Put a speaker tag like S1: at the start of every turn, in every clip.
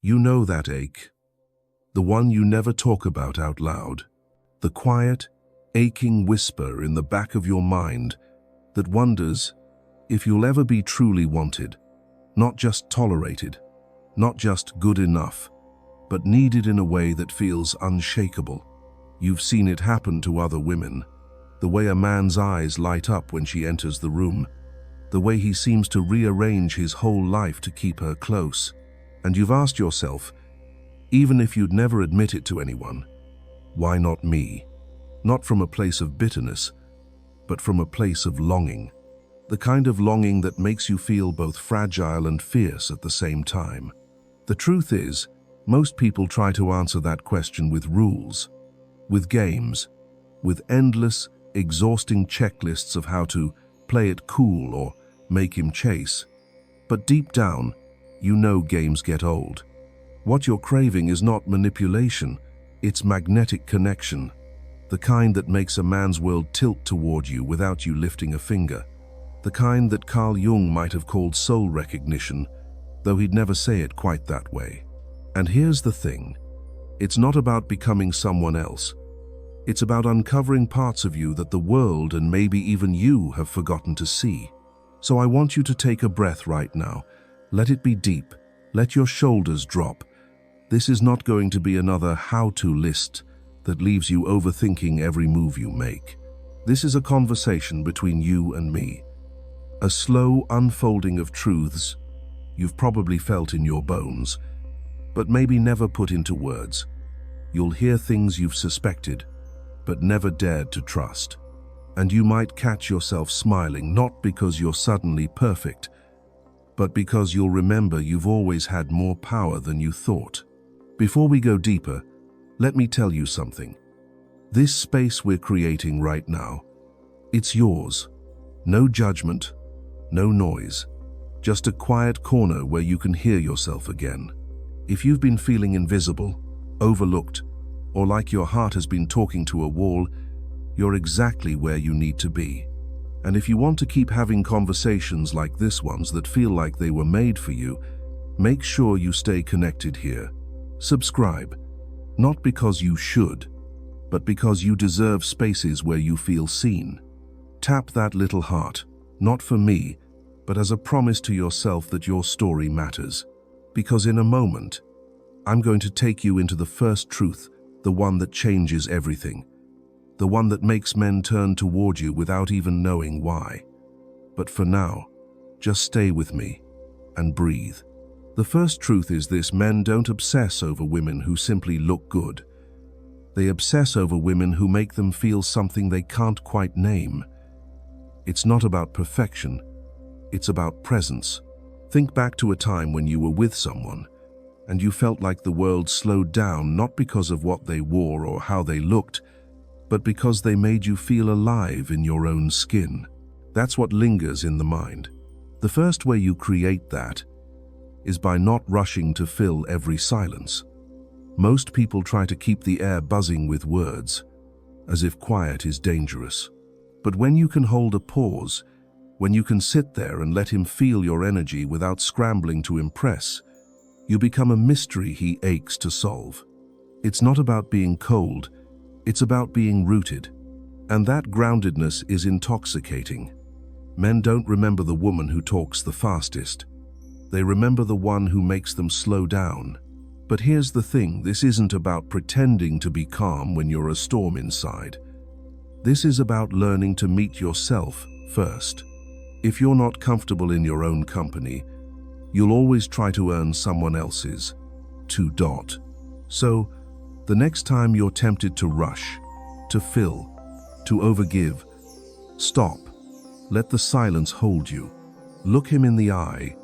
S1: You know that ache, the one you never talk about out loud, the quiet, aching whisper in the back of your mind that wonders if you'll ever be truly wanted, not just tolerated, not just good enough, but needed in a way that feels unshakable. You've seen it happen to other women, the way a man's eyes light up when she enters the room, the way he seems to rearrange his whole life to keep her close. And you've asked yourself, even if you'd never admit it to anyone, why not me? Not from a place of bitterness, but from a place of longing. The kind of longing that makes you feel both fragile and fierce at the same time. The truth is, most people try to answer that question with rules, with games, with endless, exhausting checklists of how to play it cool or make him chase. But deep down, you know games get old. What you're craving is not manipulation, it's magnetic connection. The kind that makes a man's world tilt toward you without you lifting a finger. The kind that Carl Jung might have called soul recognition, though he'd never say it quite that way. And here's the thing. It's not about becoming someone else. It's about uncovering parts of you that the world and maybe even you have forgotten to see. So I want you to take a breath right now. Let it be deep. Let your shoulders drop. This is not going to be another how-to list that leaves you overthinking every move you make. This is a conversation between you and me. A slow unfolding of truths you've probably felt in your bones, but maybe never put into words. You'll hear things you've suspected, but never dared to trust. And you might catch yourself smiling, not because you're suddenly perfect, but because you'll remember you've always had more power than you thought. Before we go deeper, let me tell you something. This space we're creating right now, it's yours. No judgment, no noise, just a quiet corner where you can hear yourself again. If you've been feeling invisible, overlooked, or like your heart has been talking to a wall, you're exactly where you need to be. And if you want to keep having conversations like this ones that feel like they were made for you, make sure you stay connected here. Subscribe, not because you should, but because you deserve spaces where you feel seen. Tap that little heart, not for me, but as a promise to yourself that your story matters. Because in a moment, I'm going to take you into the first truth, the one that changes everything. The one that makes men turn toward you without even knowing why. But for now, just stay with me and breathe. The first truth is this: men don't obsess over women who simply look good. They obsess over women who make them feel something they can't quite name. It's not about perfection, it's about presence. Think back to a time when you were with someone and you felt like the world slowed down, not because of what they wore or how they looked, but because they made you feel alive in your own skin. That's what lingers in the mind. The first way you create that is by not rushing to fill every silence. Most people try to keep the air buzzing with words, as if quiet is dangerous. But when you can hold a pause, when you can sit there and let him feel your energy without scrambling to impress, you become a mystery he aches to solve. It's not about being cold, it's about being rooted. And that groundedness is intoxicating. Men don't remember the woman who talks the fastest. They remember the one who makes them slow down. But here's the thing, this isn't about pretending to be calm when you're a storm inside. This is about learning to meet yourself first. If you're not comfortable in your own company, you'll always try to earn someone else's. So, the next time you're tempted to rush, to fill, to overgive, stop. Let the silence hold you. Look him in the eye.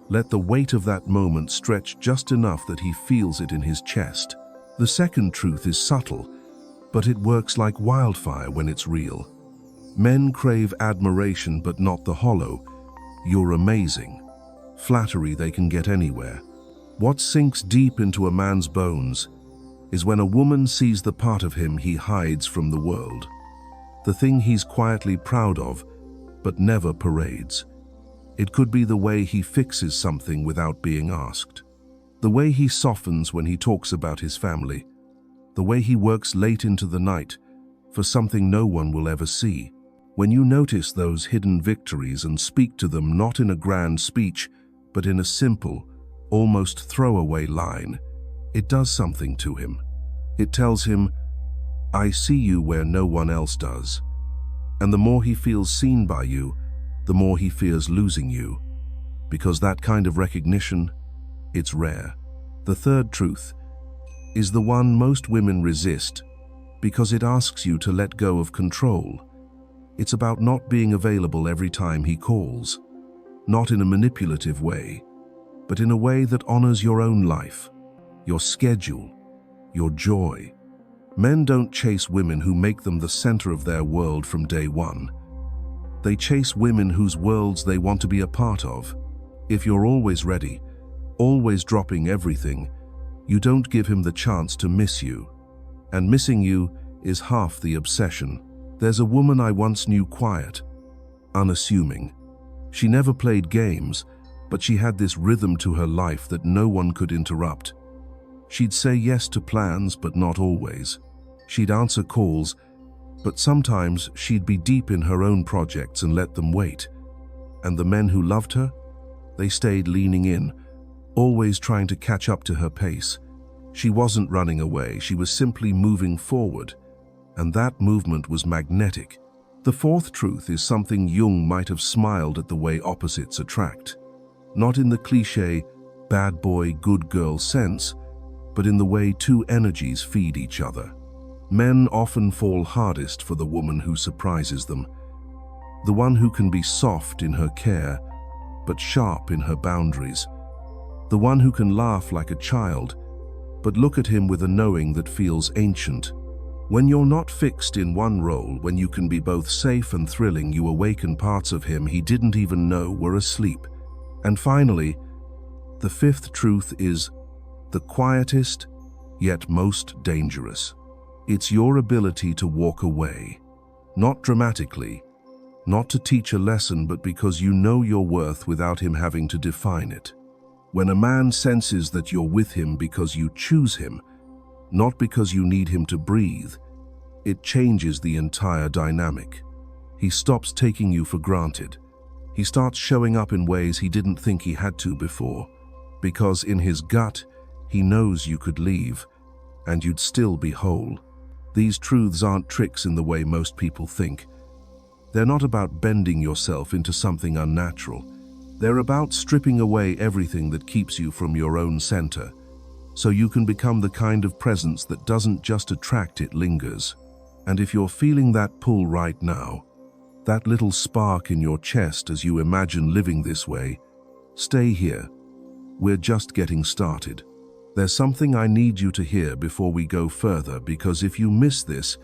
S1: Let the weight of that moment stretch just enough that he feels it in his chest. The second truth is subtle, but it works like wildfire when it's real. Men crave admiration, but not the hollow "you're amazing" flattery they can get anywhere. What sinks deep into a man's bones is when a woman sees the part of him he hides from the world. The thing he's quietly proud of, but never parades. It could be the way he fixes something without being asked. The way he softens when he talks about his family. The way he works late into the night for something no one will ever see. When you notice those hidden victories and speak to them not in a grand speech, but in a simple, almost throwaway line, it does something to him. It tells him, "I see you where no one else does." And the more he feels seen by you, the more he fears losing you. Because that kind of recognition, it's rare. The third truth is the one most women resist because it asks you to let go of control. It's about not being available every time he calls, not in a manipulative way, but in a way that honors your own life, your schedule, your joy. Men don't chase women who make them the center of their world from day one. They chase women whose worlds they want to be a part of. If you're always ready, always dropping everything, you don't give him the chance to miss you. And missing you is half the obsession. There's a woman I once knew, quiet, unassuming. She never played games, but she had this rhythm to her life that no one could interrupt. She'd say yes to plans, but not always. She'd answer calls, but sometimes she'd be deep in her own projects and let them wait. And the men who loved her, they stayed leaning in, always trying to catch up to her pace. She wasn't running away, she was simply moving forward, and that movement was magnetic. The fourth truth is something Jung might have smiled at, the way opposites attract. Not in the cliché, bad boy, good girl sense, but in the way two energies feed each other. Men often fall hardest for the woman who surprises them, the one who can be soft in her care, but sharp in her boundaries, the one who can laugh like a child, but look at him with a knowing that feels ancient. When you're not fixed in one role, when you can be both safe and thrilling, you awaken parts of him he didn't even know were asleep. And finally, the fifth truth is the quietest, yet most dangerous. It's your ability to walk away, not dramatically, not to teach a lesson, but because you know your worth without him having to define it. When a man senses that you're with him because you choose him, not because you need him to breathe, it changes the entire dynamic. He stops taking you for granted. He starts showing up in ways he didn't think he had to before, because in his gut, he knows you could leave, and you'd still be whole. These truths aren't tricks in the way most people think. They're not about bending yourself into something unnatural. They're about stripping away everything that keeps you from your own center, so you can become the kind of presence that doesn't just attract, it lingers. And if you're feeling that pull right now, that little spark in your chest as you imagine living this way, stay here. We're just getting started. There's something I need you to hear before we go further, because if you miss this,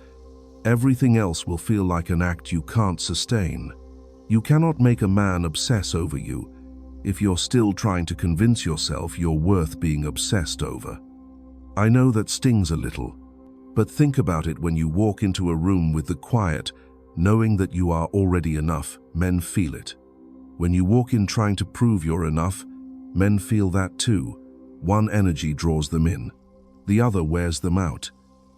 S1: everything else will feel like an act you can't sustain. You cannot make a man obsess over you if you're still trying to convince yourself you're worth being obsessed over. I know that stings a little, but think about it when you walk into a room with the quiet, knowing that you are already enough. Men feel it. When you walk in trying to prove you're enough, men feel that too. One energy draws them in, the other wears them out.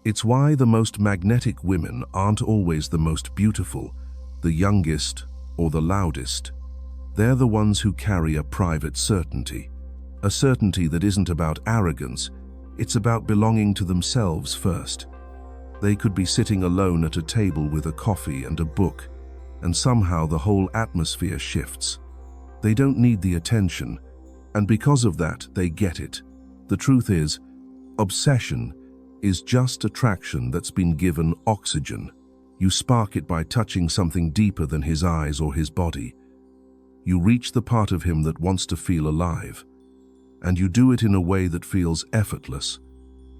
S1: It's why the most magnetic women aren't always the most beautiful, the youngest, or the loudest. They're the ones who carry a private certainty. A certainty that isn't about arrogance, it's about belonging to themselves first. They could be sitting alone at a table with a coffee and a book, and somehow the whole atmosphere shifts. They don't need the attention, and because of that, they get it. The truth is, obsession is just attraction that's been given oxygen. You spark it by touching something deeper than his eyes or his body. You reach the part of him that wants to feel alive, and you do it in a way that feels effortless.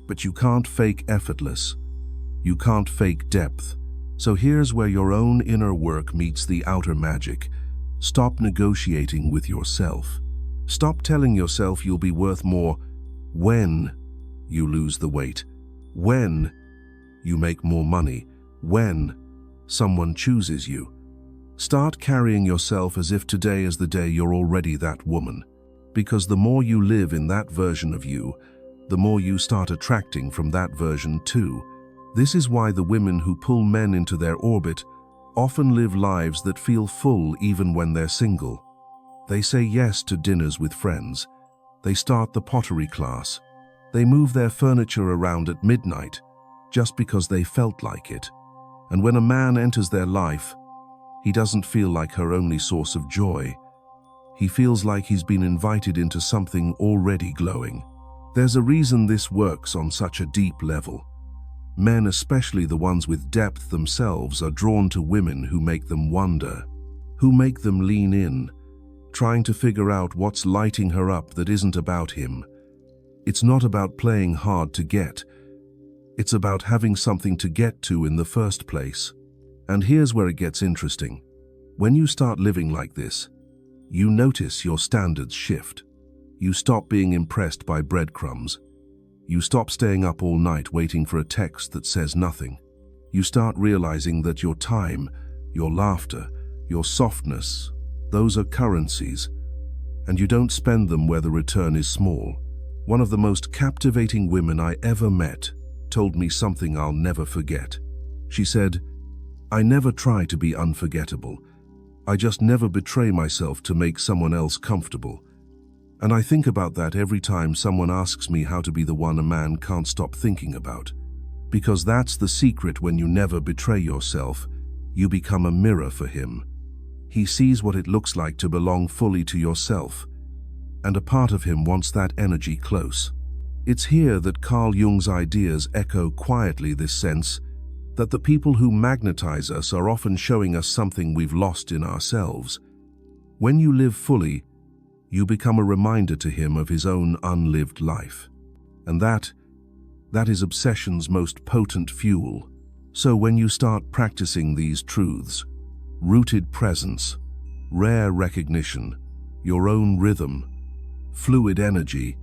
S1: But you can't fake effortless. You can't fake depth. So here's where your own inner work meets the outer magic. Stop negotiating with yourself. Stop telling yourself you'll be worth more when you lose the weight, when you make more money, when someone chooses you. Start carrying yourself as if today is the day you're already that woman. Because the more you live in that version of you, the more you start attracting from that version too. This is why the women who pull men into their orbit often live lives that feel full even when they're single. They say yes to dinners with friends. They start the pottery class. They move their furniture around at midnight just because they felt like it. And when a man enters their life, he doesn't feel like her only source of joy. He feels like he's been invited into something already glowing. There's a reason this works on such a deep level. Men, especially the ones with depth themselves, are drawn to women who make them wonder, who make them lean in, trying to figure out what's lighting her up that isn't about him. It's not about playing hard to get. It's about having something to get to in the first place. And here's where it gets interesting. When you start living like this, you notice your standards shift. You stop being impressed by breadcrumbs. You stop staying up all night waiting for a text that says nothing. You start realizing that your time, your laughter, your softness, those are currencies, and you don't spend them where the return is small. One of the most captivating women I ever met told me something I'll never forget. She said, "I never try to be unforgettable. I just never betray myself to make someone else comfortable." And I think about that every time someone asks me how to be the one a man can't stop thinking about. Because that's the secret. When you never betray yourself, you become a mirror for him. He sees what it looks like to belong fully to yourself, and a part of him wants that energy close. It's here that Carl Jung's ideas echo quietly, this sense that the people who magnetize us are often showing us something we've lost in ourselves. When you live fully, you become a reminder to him of his own unlived life. And that is obsession's most potent fuel. So when you start practicing these truths, rooted presence, rare recognition, your own rhythm, fluid energy,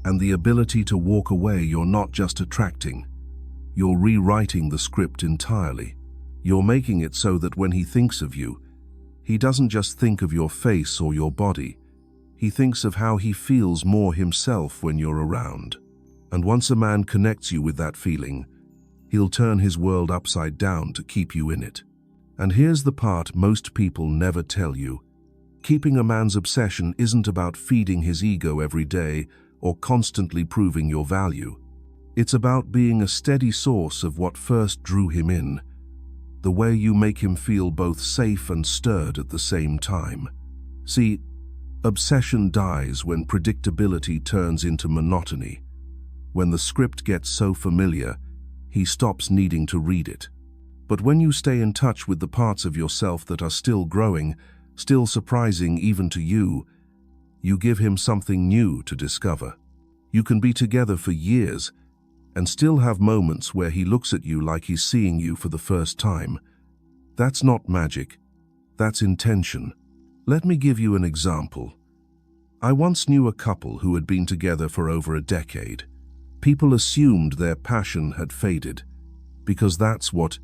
S1: and the ability to walk away, you're not just attracting. You're rewriting the script entirely. You're making it so that when he thinks of you, he doesn't just think of your face or your body. He thinks of how he feels more himself when you're around. And once a man connects you with that feeling, he'll turn his world upside down to keep you in it. And here's the part most people never tell you. Keeping a man's obsession isn't about feeding his ego every day or constantly proving your value. It's about being a steady source of what first drew him in, the way you make him feel both safe and stirred at the same time. See, obsession dies when predictability turns into monotony. When the script gets so familiar, he stops needing to read it. But when you stay in touch with the parts of yourself that are still growing, still surprising even to you, you give him something new to discover. You can be together for years and still have moments where he looks at you like he's seeing you for the first time. That's not magic. That's intention. Let me give you an example. I once knew a couple who had been together for over a decade. People assumed their passion had faded, because that's what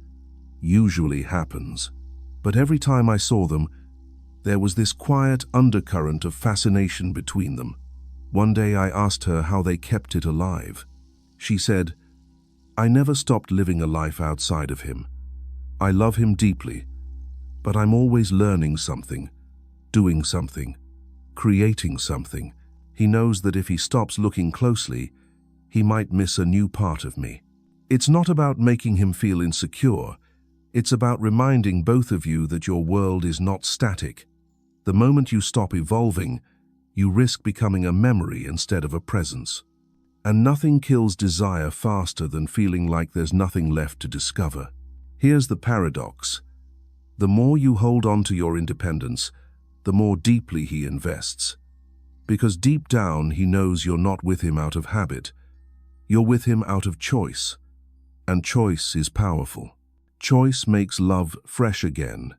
S1: usually happens. But every time I saw them, there was this quiet undercurrent of fascination between them. One day I asked her how they kept it alive. She said, "I never stopped living a life outside of him. I love him deeply, but I'm always learning something, doing something, creating something. He knows that if he stops looking closely, he might miss a new part of me." It's not about making him feel insecure. It's about reminding both of you that your world is not static. The moment you stop evolving, you risk becoming a memory instead of a presence. And nothing kills desire faster than feeling like there's nothing left to discover. Here's the paradox. The more you hold on to your independence, the more deeply he invests. Because deep down he knows you're not with him out of habit. You're with him out of choice. And choice is powerful. Choice makes love fresh again,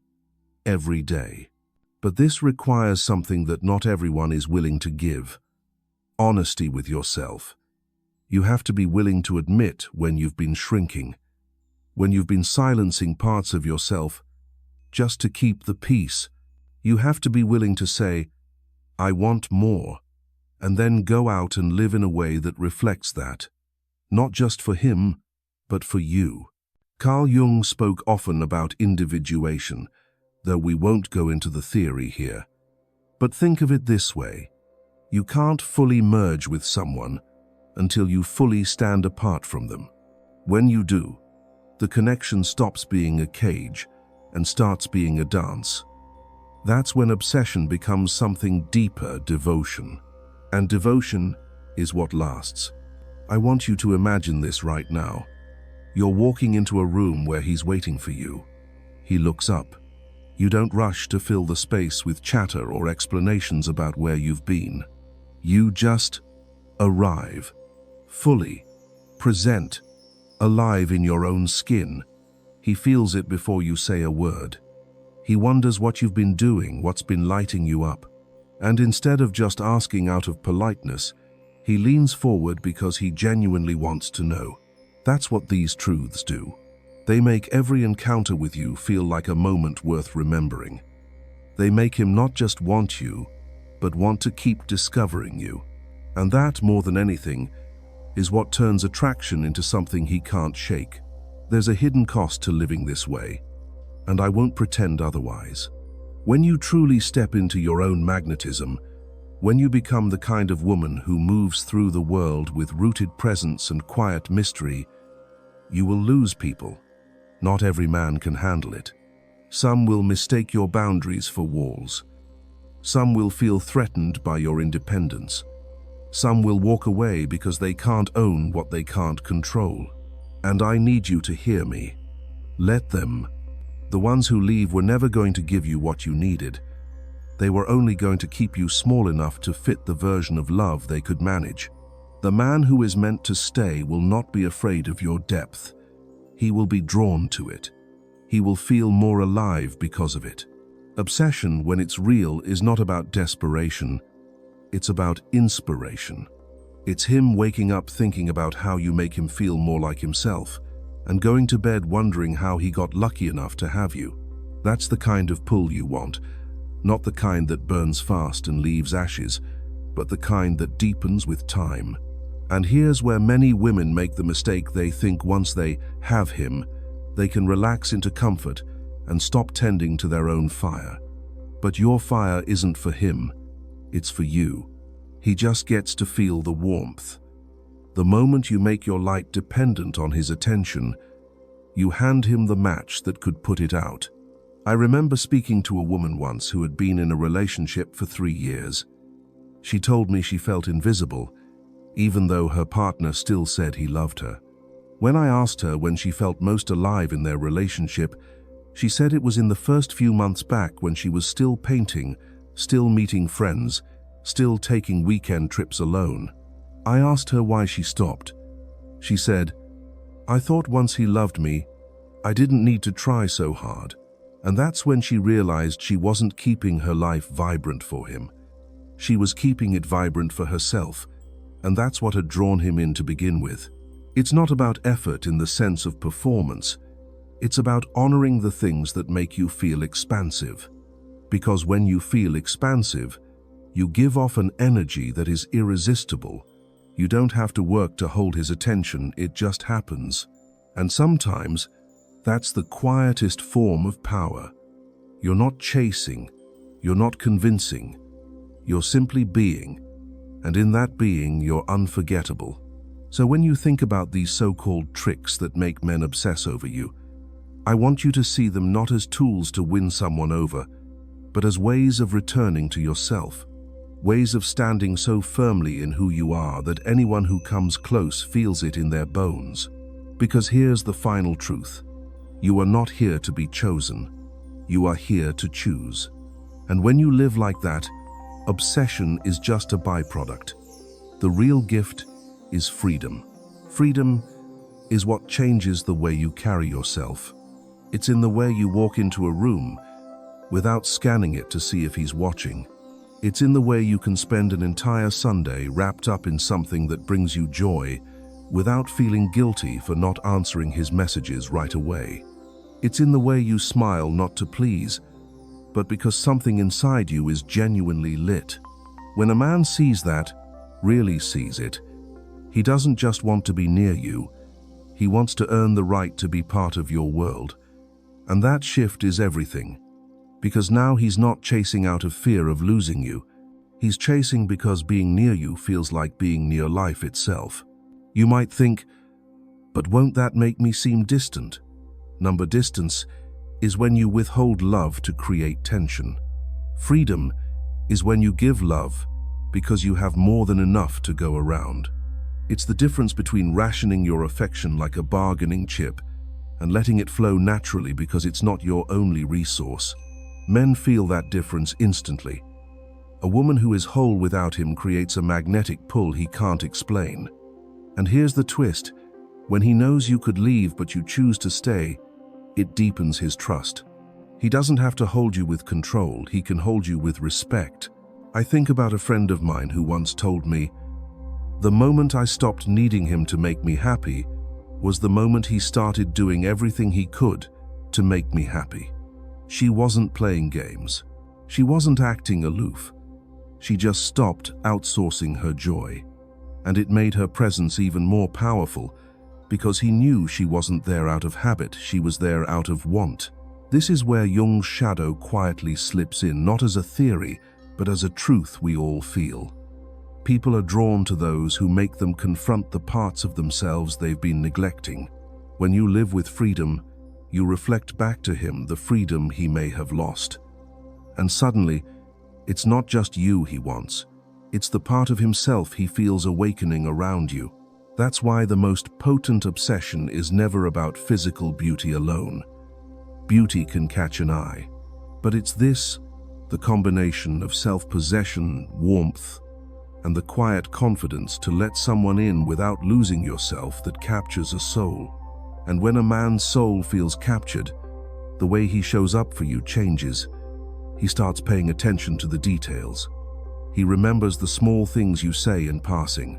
S1: every day. But this requires something that not everyone is willing to give: honesty with yourself. You have to be willing to admit when you've been shrinking, when you've been silencing parts of yourself just to keep the peace. You have to be willing to say, "I want more," and then go out and live in a way that reflects that, not just for him, but for you. Carl Jung spoke often about individuation, though we won't go into the theory here. But think of it this way. You can't fully merge with someone until you fully stand apart from them. When you do, the connection stops being a cage and starts being a dance. That's when obsession becomes something deeper, devotion. And devotion is what lasts. I want you to imagine this right now. You're walking into a room where he's waiting for you. He looks up. You don't rush to fill the space with chatter or explanations about where you've been. You just arrive, fully, present, alive in your own skin. He feels it before you say a word. He wonders what you've been doing, what's been lighting you up. And instead of just asking out of politeness, he leans forward because he genuinely wants to know. That's what these truths do. They make every encounter with you feel like a moment worth remembering. They make him not just want you, but want to keep discovering you. And that, more than anything, is what turns attraction into something he can't shake. There's a hidden cost to living this way, and I won't pretend otherwise. When you truly step into your own magnetism, when you become the kind of woman who moves through the world with rooted presence and quiet mystery, you will lose people. Not every man can handle it. Some will mistake your boundaries for walls. Some will feel threatened by your independence. Some will walk away because they can't own what they can't control. And I need you to hear me. Let them. The ones who leave were never going to give you what you needed. They were only going to keep you small enough to fit the version of love they could manage. The man who is meant to stay will not be afraid of your depth. He will be drawn to it. He will feel more alive because of it. Obsession, when it's real, is not about desperation. It's about inspiration. It's him waking up thinking about how you make him feel more like himself, and going to bed wondering how he got lucky enough to have you. That's the kind of pull you want, not the kind that burns fast and leaves ashes, but the kind that deepens with time. And here's where many women make the mistake. They think once they have him, they can relax into comfort and stop tending to their own fire. But your fire isn't for him, it's for you. He just gets to feel the warmth. The moment you make your light dependent on his attention, you hand him the match that could put it out. I remember speaking to a woman once who had been in a relationship for 3 years. She told me she felt invisible, even though her partner still said he loved her. When I asked her when she felt most alive in their relationship, she said it was in the first few months back when she was still painting, still meeting friends, still taking weekend trips alone. I asked her why she stopped. She said, "I thought once he loved me, I didn't need to try so hard." And that's when she realized she wasn't keeping her life vibrant for him. She was keeping it vibrant for herself, and that's what had drawn him in to begin with. It's not about effort in the sense of performance. It's about honoring the things that make you feel expansive. Because when you feel expansive, you give off an energy that is irresistible. You don't have to work to hold his attention, it just happens. And sometimes, that's the quietest form of power. You're not chasing, you're not convincing, you're simply being. And in that being, you're unforgettable. So when you think about these so-called tricks that make men obsess over you, I want you to see them not as tools to win someone over, but as ways of returning to yourself. Ways of standing so firmly in who you are that anyone who comes close feels it in their bones. Because here's the final truth. You are not here to be chosen. You are here to choose. And when you live like that, obsession is just a byproduct. The real gift is freedom. Freedom is what changes the way you carry yourself. It's in the way you walk into a room without scanning it to see if he's watching. It's in the way you can spend an entire Sunday wrapped up in something that brings you joy without feeling guilty for not answering his messages right away. It's in the way you smile not to please, but because something inside you is genuinely lit. When a man sees that, really sees it. He doesn't just want to be near you, he wants to earn the right to be part of your world. And that shift is everything. Because now he's not chasing out of fear of losing you. He's chasing because being near you feels like being near life itself. You might think, but won't that make me seem distant? Distance is when you withhold love to create tension. Freedom is when you give love because you have more than enough to go around. It's the difference between rationing your affection like a bargaining chip and letting it flow naturally because it's not your only resource. Men feel that difference instantly. A woman who is whole without him creates a magnetic pull he can't explain. And here's the twist. When he knows you could leave but you choose to stay, it deepens his trust. He doesn't have to hold you with control, he can hold you with respect. I think about a friend of mine who once told me, "The moment I stopped needing him to make me happy was the moment he started doing everything he could to make me happy." She wasn't playing games. She wasn't acting aloof. She just stopped outsourcing her joy. And it made her presence even more powerful because he knew she wasn't there out of habit, she was there out of want. This is where Jung's shadow quietly slips in, not as a theory, but as a truth we all feel. People are drawn to those who make them confront the parts of themselves they've been neglecting. When you live with freedom, you reflect back to him the freedom he may have lost. And suddenly, it's not just you he wants, it's the part of himself he feels awakening around you. That's why the most potent obsession is never about physical beauty alone. Beauty can catch an eye, but it's this, the combination of self-possession, warmth, and the quiet confidence to let someone in without losing yourself that captures a soul. And when a man's soul feels captured, the way he shows up for you changes. He starts paying attention to the details. He remembers the small things you say in passing.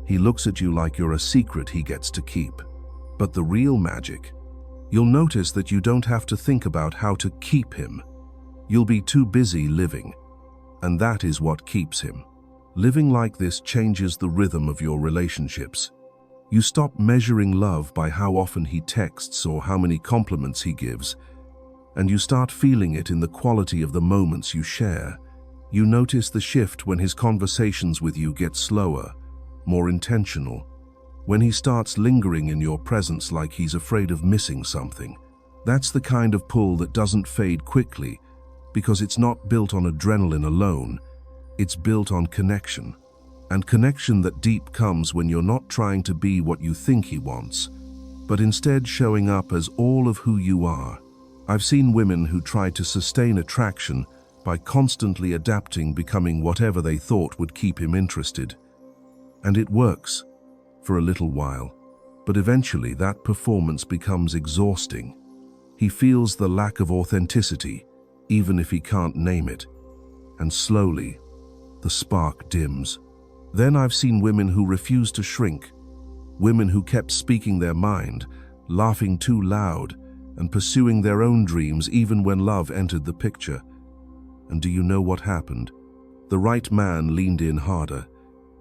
S1: He looks at you like you're a secret he gets to keep. But the real magic, you'll notice that you don't have to think about how to keep him. You'll be too busy living. And that is what keeps him. Living like this changes the rhythm of your relationships. You stop measuring love by how often he texts or how many compliments he gives, and you start feeling it in the quality of the moments you share. You notice the shift when his conversations with you get slower, more intentional, when he starts lingering in your presence like he's afraid of missing something. That's the kind of pull that doesn't fade quickly, because it's not built on adrenaline alone, it's built on connection. And connection that deep comes when you're not trying to be what you think he wants, but instead showing up as all of who you are. I've seen women who tried to sustain attraction by constantly adapting, becoming whatever they thought would keep him interested. And it works for a little while, but eventually that performance becomes exhausting. He feels the lack of authenticity, even if he can't name it. And slowly, the spark dims. Then I've seen women who refused to shrink, women who kept speaking their mind, laughing too loud, and pursuing their own dreams even when love entered the picture. And do you know what happened? The right man leaned in harder.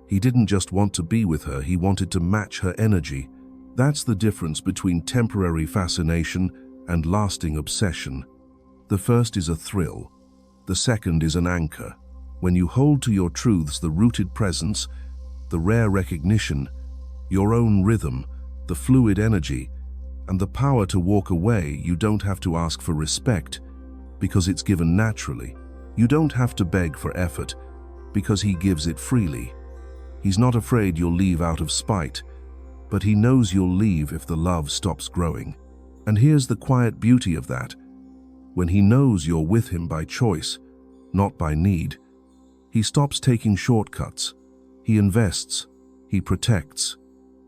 S1: He didn't just want to be with her, he wanted to match her energy. That's the difference between temporary fascination and lasting obsession. The first is a thrill. The second is an anchor. When you hold to your truths, the rooted presence, the rare recognition, your own rhythm, the fluid energy, and the power to walk away, you don't have to ask for respect because it's given naturally. You don't have to beg for effort because he gives it freely. He's not afraid you'll leave out of spite, but he knows you'll leave if the love stops growing. And here's the quiet beauty of that. When he knows you're with him by choice, not by need, he stops taking shortcuts. He invests, he protects,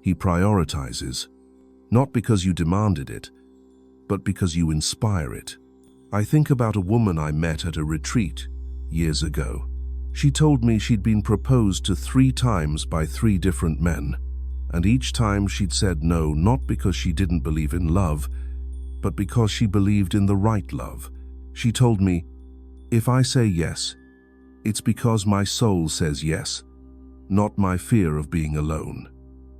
S1: he prioritizes. Not because you demanded it, but because you inspire it. I think about a woman I met at a retreat years ago. She told me she'd been proposed to 3 times by 3 different men, and each time she'd said no, not because she didn't believe in love, but because she believed in the right love. She told me, "If I say yes, it's because my soul says yes, not my fear of being alone.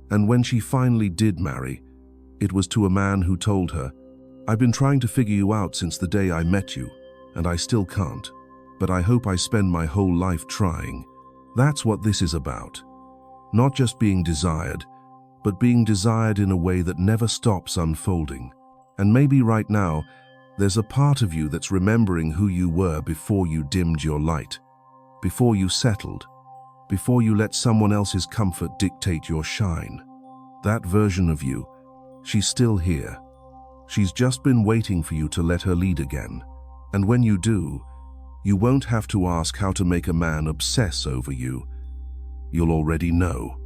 S1: And when she finally did marry, it was to a man who told her, "I've been trying to figure you out since the day I met you, and I still can't. But I hope I spend my whole life trying." That's what this is about. Not just being desired, but being desired in a way that never stops unfolding. And maybe right now, there's a part of you that's remembering who you were before you dimmed your light, before you settled, before you let someone else's comfort dictate your shine. That version of you, she's still here. She's just been waiting for you to let her lead again. And when you do, you won't have to ask how to make a man obsess over you. You'll already know.